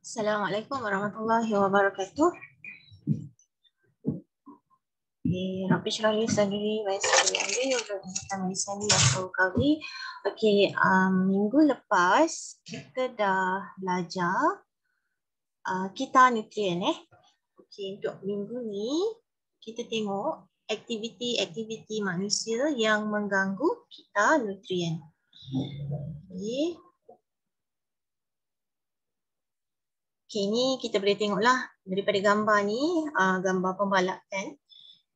Assalamualaikum warahmatullahi wabarakatuh. Rabbi syrah li sadri wa yassir li amri wahlul 'uqdatam min lisani yafqahu qawli. Okey, minggu lepas kita dah belajar kita nutrien Okey, untuk minggu ni kita tengok aktiviti-aktiviti manusia yang mengganggu kita nutrien. Okey. Okey, ni kita boleh tengoklah daripada gambar ni, gambar pembalap kan.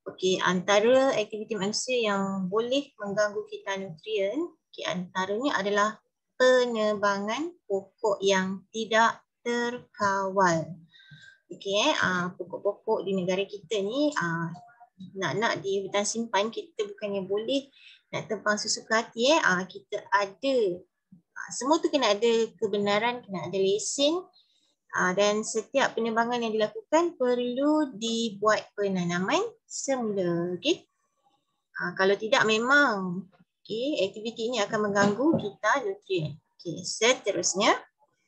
Okey, antara aktiviti manusia yang boleh mengganggu kita nutrien, antaranya adalah penebangan pokok yang tidak terkawal. Okey, pokok-pokok di negara kita ni nak di hutan simpan kita bukannya boleh nak tebang sesuka hati kita ada semua tu kena ada kebenaran, kena ada lesen. Dan setiap penebangan yang dilakukan perlu dibuat penanaman semula. Okay? Kalau tidak memang aktiviti ini akan mengganggu kita nutrien. Okay, seterusnya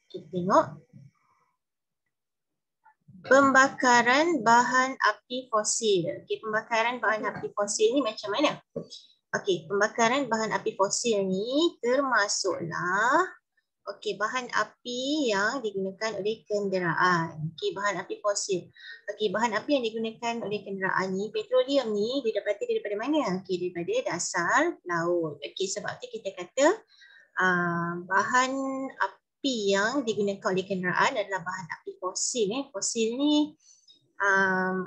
kita tengok pembakaran bahan api fosil. Okay, pembakaran bahan api fosil ni macam mana? Okay, pembakaran bahan api fosil ni termasuklah bahan api yang digunakan oleh kenderaan. Bahan api fosil. Bahan api yang digunakan oleh kenderaan ni, petroleum ni didapati daripada mana? Daripada dasar laut. Sebab tu kita kata bahan api yang digunakan oleh kenderaan adalah bahan api fosil. Fosil ni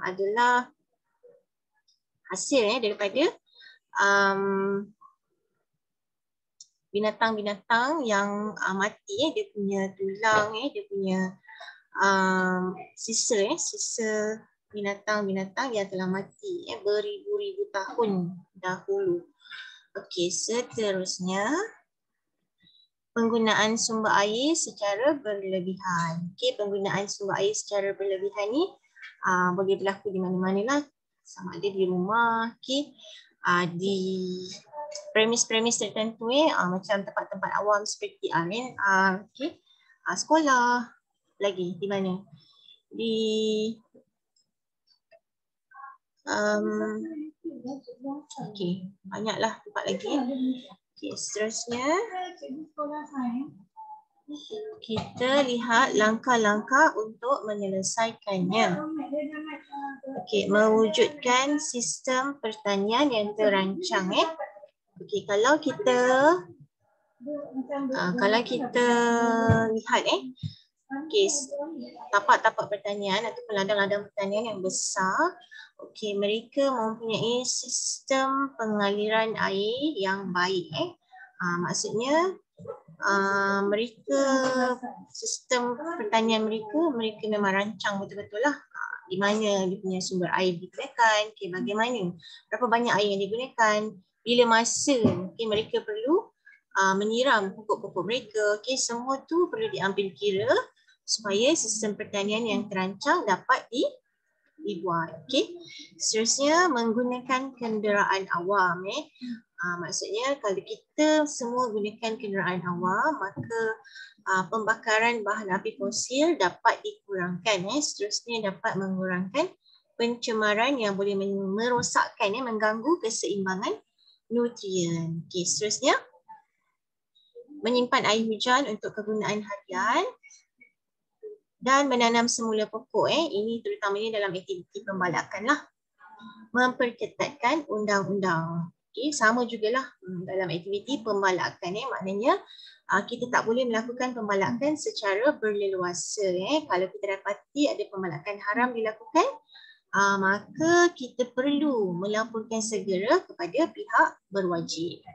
adalah hasil daripada binatang-binatang yang mati, dia punya tulang, dia punya sisa binatang-binatang yang telah mati beribu-ribu tahun dahulu. Okey, seterusnya penggunaan sumber air secara berlebihan. Penggunaan sumber air secara berlebihan ni boleh berlaku di mana-mana lah, sama ada di rumah, di premis-premis tertentu macam tempat-tempat awam seperti RNR, sekolah, lagi di mana? Di banyaklah tempat lagi. Seterusnya kita lihat langkah-langkah untuk menyelesaikannya. Mewujudkan sistem pertanian yang terancang. Kalau kita lihat tapak-tapak pertanian atau ladang-ladang pertanian yang besar, mereka mempunyai sistem pengaliran air yang baik. Maksudnya mereka sistem pertanian mereka memang rancang betul-betul lah. Di mana dia punya sumber air digunakan, bagaimana, berapa banyak air yang digunakan, bila masa mereka perlu menyiram pokok-pokok mereka. Semua tu perlu diambil kira supaya sistem pertanian yang terancang dapat dibuat. Seterusnya menggunakan kenderaan awam. Maksudnya kalau kita semua gunakan kenderaan awam, maka pembakaran bahan api fosil dapat dikurangkan. Seterusnya dapat mengurangkan pencemaran yang boleh merosakkan, mengganggu keseimbangan nutrien. Seterusnya menyimpan air hujan untuk kegunaan harian dan menanam semula pokok. Ini terutamanya dalam aktiviti pembalakan lah. Memperketatkan undang-undang. Sama jugalah dalam aktiviti pembalakan. Maknanya kita tak boleh melakukan pembalakan secara berleluasa. Kalau kita dapati ada pembalakan haram dilakukan, maka kita perlu melaporkan segera kepada pihak berwajib.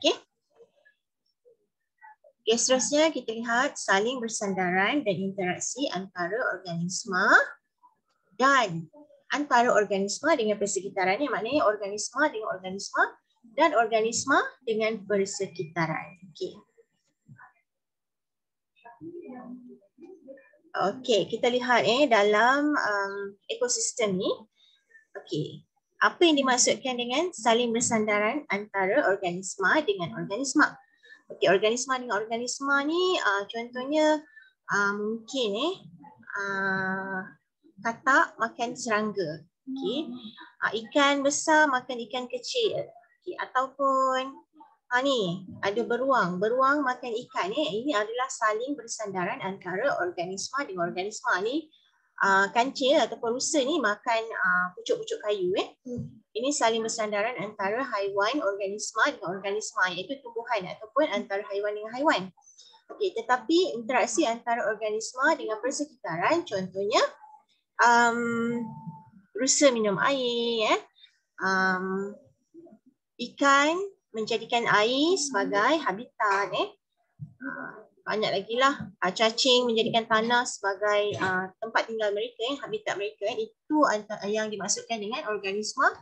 Seterusnya kita lihat saling bersandaran dan interaksi antara organisma dan antara organisma dengan persekitarannya, maknanya organisma dengan organisma dan organisma dengan persekitaran. Kita lihat dalam ekosistem ni. Apa yang dimaksudkan dengan saling bersandaran antara organisma dengan organisma? Organisma dengan organisma ni contohnya mungkin katak makan serangga. Okay. Ikan besar makan ikan kecil. Okay. Ataupun ni ada beruang. Beruang makan ikan. Ini adalah saling bersandaran antara organisma dengan organisma ni. Kancil ataupun rusa ni makan pucuk-pucuk kayu. Ini saling bersandaran antara haiwan organisma dengan organisma, iaitu tumbuhan ataupun antara haiwan dengan haiwan. Okey, tetapi interaksi antara organisma dengan persekitaran, contohnya rusa minum air, ikan menjadikan air sebagai habitat, banyak lagi lah. Cacing menjadikan tanah sebagai tempat tinggal mereka, habitat mereka. Itu yang dimaksudkan dengan organisma,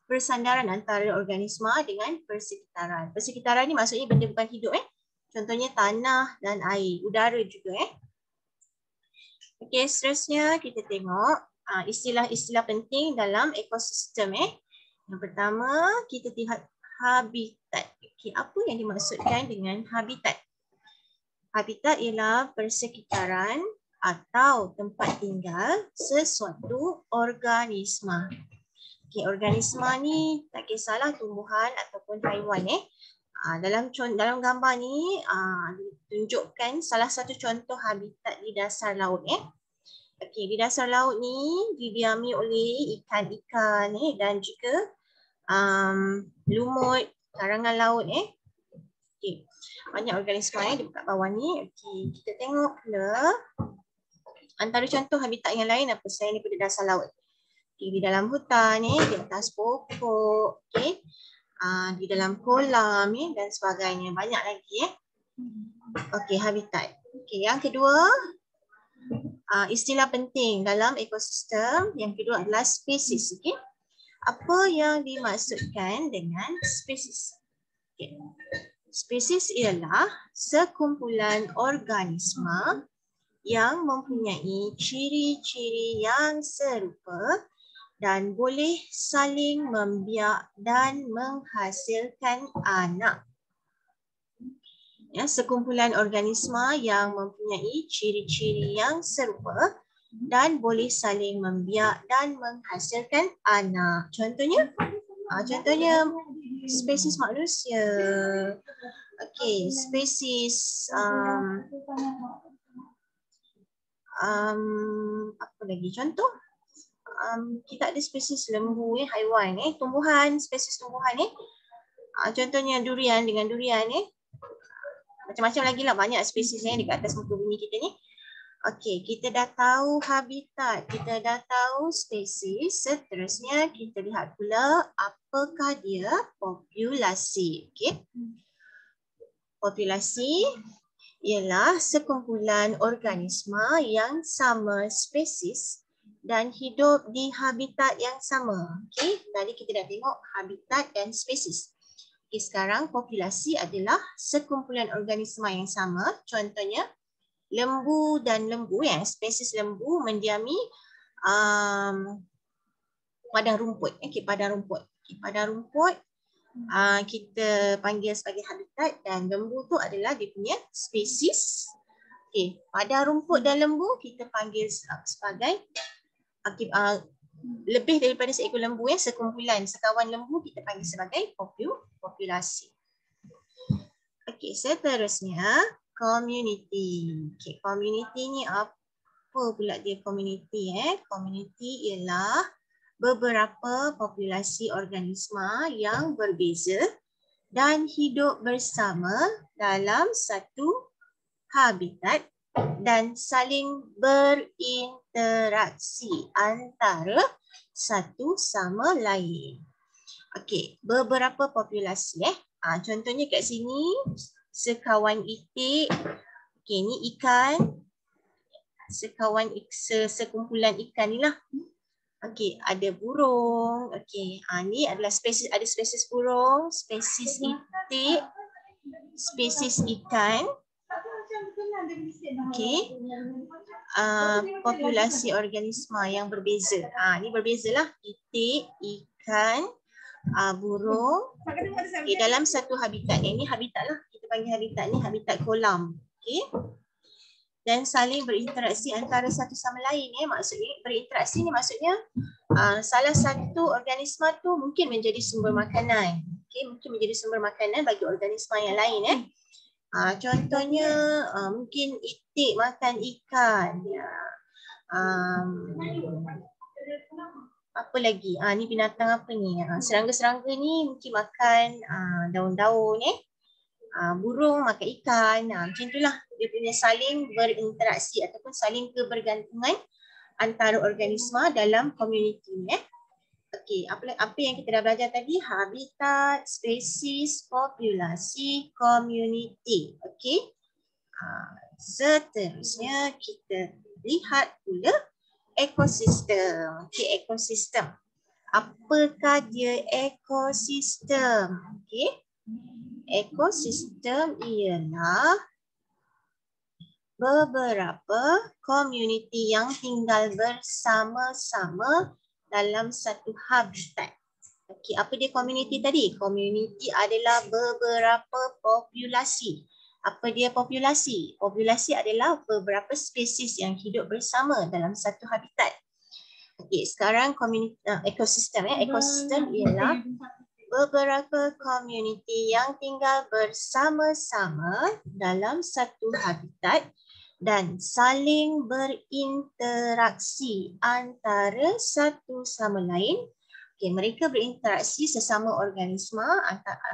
persandaran antara organisma dengan persekitaran. Persekitaran ni maksudnya benda bukan hidup. Contohnya tanah dan air, udara juga. Okey, seterusnya kita tengok istilah-istilah penting dalam ekosistem. Yang pertama, kita lihat habitat. Okey, apa yang dimaksudkan dengan habitat? Habitat ialah persekitaran atau tempat tinggal sesuatu organisma. Okay, organisma ni tak kisahlah tumbuhan ataupun haiwan. Dalam gambar ni tunjukkan salah satu contoh habitat di dasar laut. Okay, di dasar laut ni didiami oleh ikan-ikan dan juga lumut, karangan laut. Okay. Banyak organisma di dekat bawah ni. Okay, kita tengok pula antara contoh habitat yang lain apa selain daripada dasar laut. Okay, di dalam hutan, di atas pokok, okay. Di dalam kolam dan sebagainya. Banyak lagi. Okay, habitat. Okay, yang kedua, istilah penting dalam ekosistem. Yang kedua adalah spesies. Okay. Apa yang dimaksudkan dengan spesies? Okay. Spesies ialah sekumpulan organisma yang mempunyai ciri-ciri yang serupa dan boleh saling membiak dan menghasilkan anak. Ya, sekumpulan organisma yang mempunyai ciri-ciri yang serupa dan boleh saling membiak dan menghasilkan anak. Contohnya spesies manusia. Okey, spesies apa lagi contoh? Kita ada spesies lembu, haiwan, tumbuhan, spesies tumbuhan. Contohnya durian dengan durian. Macam-macam lagi lah, banyak spesies dekat atas muka bumi kita ni. Okey, kita dah tahu habitat, kita dah tahu spesies. Seterusnya kita lihat pula apakah dia populasi. Okey. Populasi ialah sekumpulan organisma yang sama spesies dan hidup di habitat yang sama. Okey, tadi kita dah tengok habitat dan spesies. Okey, sekarang populasi adalah sekumpulan organisma yang sama. Contohnya lembu dan lembu, spesies lembu mendiami padang rumput. Okey, padang rumput. Okey, padang rumput kita panggil sebagai habitat dan lembu tu adalah dia punya spesies. Okey, padang rumput dan lembu kita panggil sebagai lebih daripada seekor lembu, sekumpulan, sekawan lembu kita panggil sebagai populasi. Okey, seterusnya community. Okay, community ni apa pula dia community? Community ialah beberapa populasi organisma yang berbeza dan hidup bersama dalam satu habitat dan saling berinteraksi antara satu sama lain. Okey, beberapa populasi. Contohnya kat sini sekawan itik. Okey, ni ikan. Sekumpulan ikan ni lah. Okey, ada burung. Okey, ni adalah spesies, ada spesies burung, spesies itik, spesies ikan. Okey. Populasi organisma yang berbeza. Ni berbezalah itik, ikan, burung. Okay, dalam satu habitat. Ini habitat lah. Kita panggil habitat ni habitat kolam. Okay. dan saling berinteraksi antara satu sama lain. Maksudnya berinteraksi ni maksudnya salah satu organisma tu mungkin menjadi sumber makanan. Mungkin menjadi sumber makanan bagi organisma yang lain. Contohnya mungkin itik makan ikan. Apa lagi? Ni binatang apa ni? Serangga-serangga ni mungkin makan daun-daun. Burung makan ikan. Macam itulah dia punya saling berinteraksi ataupun saling kebergantungan antara organisma dalam komuniti. Okey, apa yang kita dah belajar tadi? Habitat, spesies, populasi, community. Okey. Seterusnya kita lihat pula ekosistem. Okey, ekosistem. Apakah dia ekosistem? Okey. Ekosistem ialah beberapa komuniti yang tinggal bersama-sama dalam satu habitat. Okey, apa dia komuniti tadi? Komuniti adalah beberapa populasi. Apa dia populasi? Populasi adalah beberapa spesies yang hidup bersama dalam satu habitat. Okey, sekarang komuniti ekosistem. Ekosistem ialah beberapa komuniti yang tinggal bersama-sama dalam satu habitat dan saling berinteraksi antara satu sama lain. Okay, mereka berinteraksi sesama organisma,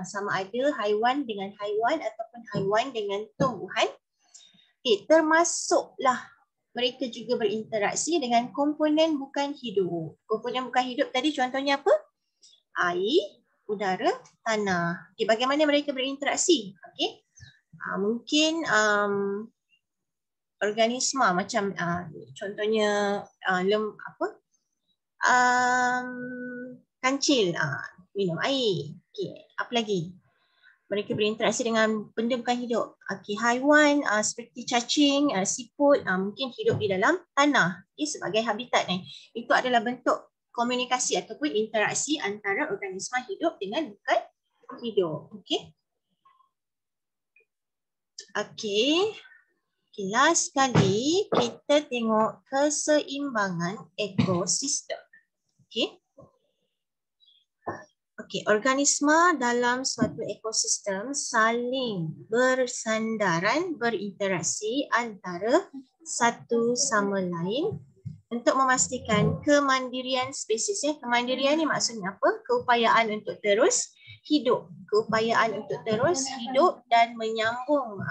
sama ada haiwan dengan haiwan ataupun haiwan dengan tumbuhan. Okay, termasuklah mereka juga berinteraksi dengan komponen bukan hidup. Komponen bukan hidup tadi contohnya apa? Air, udara, tanah. Okay, bagaimana mereka berinteraksi? Okay. Mungkin organisma macam contohnya kancil minum air. Okay. Apa lagi? Mereka berinteraksi dengan benda bukan hidup. Okay. Haiwan seperti cacing, siput mungkin hidup di dalam tanah sebagai habitat. Itu adalah bentuk komunikasi ataupun interaksi antara organisma hidup dengan bukan hidup. Okey. Okey. Last sekali kita tengok keseimbangan ekosistem. Okey. Okey, organisma dalam suatu ekosistem saling bersandaran, berinteraksi antara satu sama lain untuk memastikan kemandirian spesies. Kemandirian ni maksudnya apa? Keupayaan untuk terus hidup. Keupayaan untuk terus hidup dan menyambung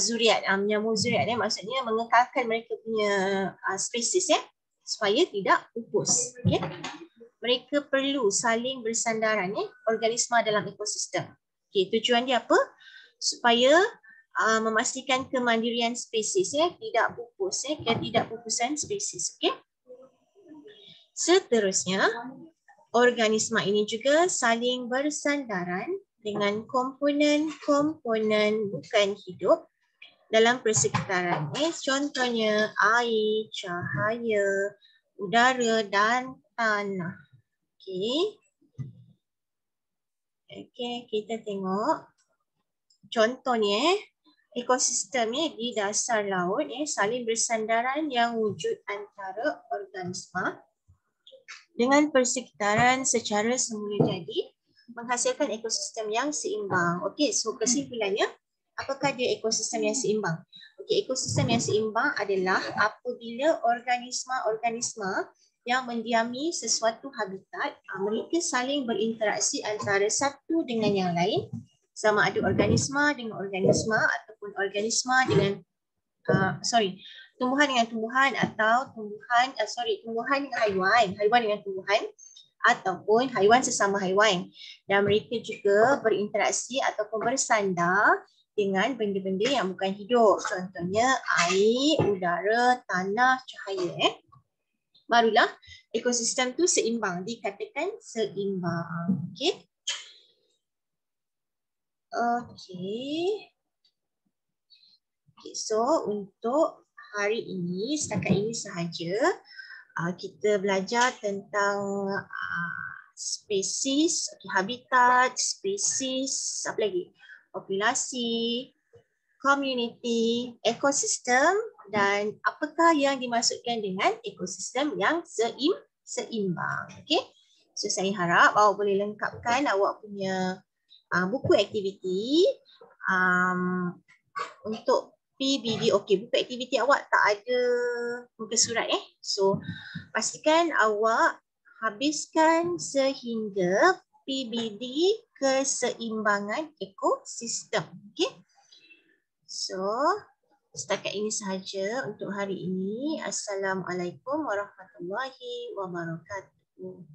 zuriat. Menyambung zuriat maksudnya mengekalkan mereka punya spesies supaya tidak pupus. Mereka perlu saling bersandaran organisma dalam ekosistem. Tujuan dia apa? Supaya memastikan kemandirian spesies tidak pupus, ketidakpupusan spesies. Seterusnya, organisma ini juga saling bersandaran dengan komponen-komponen bukan hidup dalam persekitaran. Contohnya air, cahaya, udara dan tanah. Okey, kita tengok contohnya ekosistem di dasar laut saling bersandaran yang wujud antara organisma dengan persekitaran secara semula jadi menghasilkan ekosistem yang seimbang. Okey, so kesimpulannya apakah dia ekosistem yang seimbang? Okey, ekosistem yang seimbang adalah apabila organisma-organisma yang mendiami sesuatu habitat, mereka saling berinteraksi antara satu dengan yang lain, sama ada organisma dengan organisma ataupun organisma dengan tumbuhan dengan tumbuhan atau tumbuhan dengan haiwan dengan tumbuhan ataupun haiwan sesama haiwan, dan mereka juga berinteraksi ataupun bersandar dengan benda-benda yang bukan hidup, contohnya air, udara, tanah, cahaya. Barulah ekosistem tu seimbang, dikatakan seimbang. Okey. Okey. So untuk hari ini, setakat ini sahaja kita belajar tentang spesies, habitat, spesies, apa lagi? Populasi, community, ekosistem, dan apakah yang dimaksudkan dengan ekosistem yang seimbang. Okay. So saya harap awak boleh lengkapkan awak punya buku aktiviti untuk PBD. Okey, buku aktiviti awak tak ada muka surat So pastikan awak habiskan sehingga PBD keseimbangan ekosistem. Okey. So setakat ini sahaja untuk hari ini. Assalamualaikum warahmatullahi wabarakatuh.